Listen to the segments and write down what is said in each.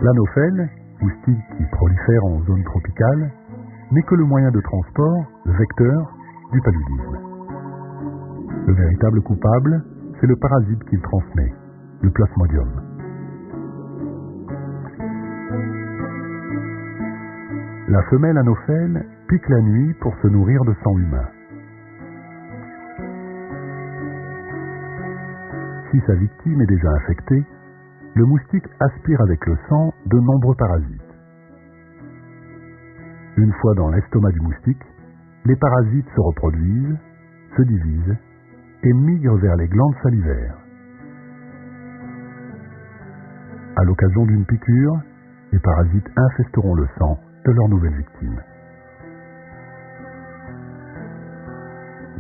L'anophèle, moustique qui prolifère en zone tropicale, n'est que le moyen de transport, le vecteur, du paludisme. Le véritable coupable, c'est le parasite qu'il transmet, le plasmodium. La femelle anophèle pique la nuit pour se nourrir de sang humain. Si sa victime est déjà infectée, le moustique aspire avec le sang de nombreux parasites. Une fois dans l'estomac du moustique, les parasites se reproduisent, se divisent et migrent vers les glandes salivaires. À l'occasion d'une piqûre, les parasites infesteront le sang de leur nouvelle victime.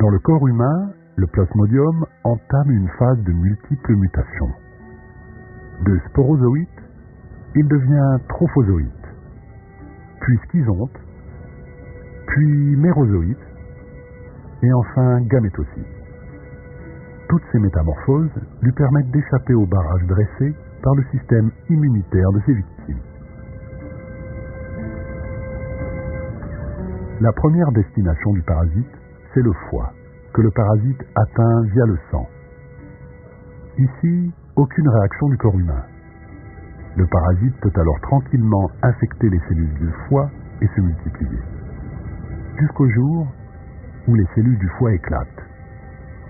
Dans le corps humain, le plasmodium entame une phase de multiples mutations. De sporozoïte, il devient trophozoïte, puis schizonte, puis mérozoïte, et enfin gamétocyte. Toutes ces métamorphoses lui permettent d'échapper au barrage dressé par le système immunitaire de ses victimes. La première destination du parasite, c'est le foie, que le parasite atteint via le sang. Ici, aucune réaction du corps humain. Le parasite peut alors tranquillement infecter les cellules du foie et se multiplier. Jusqu'au jour où les cellules du foie éclatent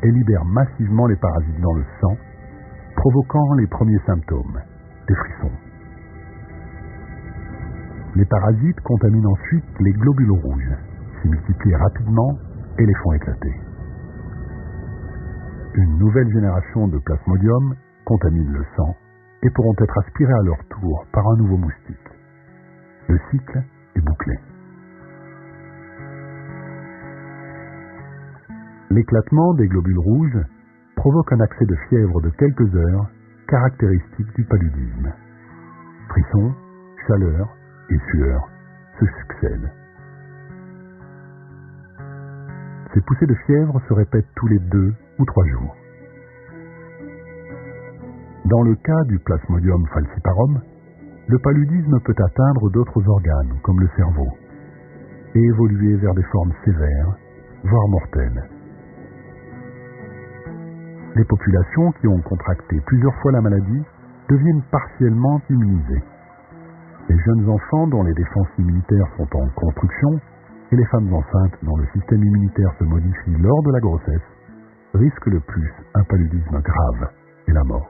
et libèrent massivement les parasites dans le sang, provoquant les premiers symptômes, des frissons. Les parasites contaminent ensuite les globules rouges, s'y multiplient rapidement et les font éclater. Une nouvelle génération de plasmodium contaminent le sang et pourront être aspirés à leur tour par un nouveau moustique. Le cycle est bouclé. L'éclatement des globules rouges provoque un accès de fièvre de quelques heures, caractéristique du paludisme. Frissons, chaleur et sueur se succèdent. Ces poussées de fièvre se répètent tous les 2 ou 3 jours. Dans le cas du Plasmodium falciparum, le paludisme peut atteindre d'autres organes, comme le cerveau, et évoluer vers des formes sévères, voire mortelles. Les populations qui ont contracté plusieurs fois la maladie deviennent partiellement immunisées. Les jeunes enfants dont les défenses immunitaires sont en construction et les femmes enceintes dont le système immunitaire se modifie lors de la grossesse risquent le plus un paludisme grave et la mort.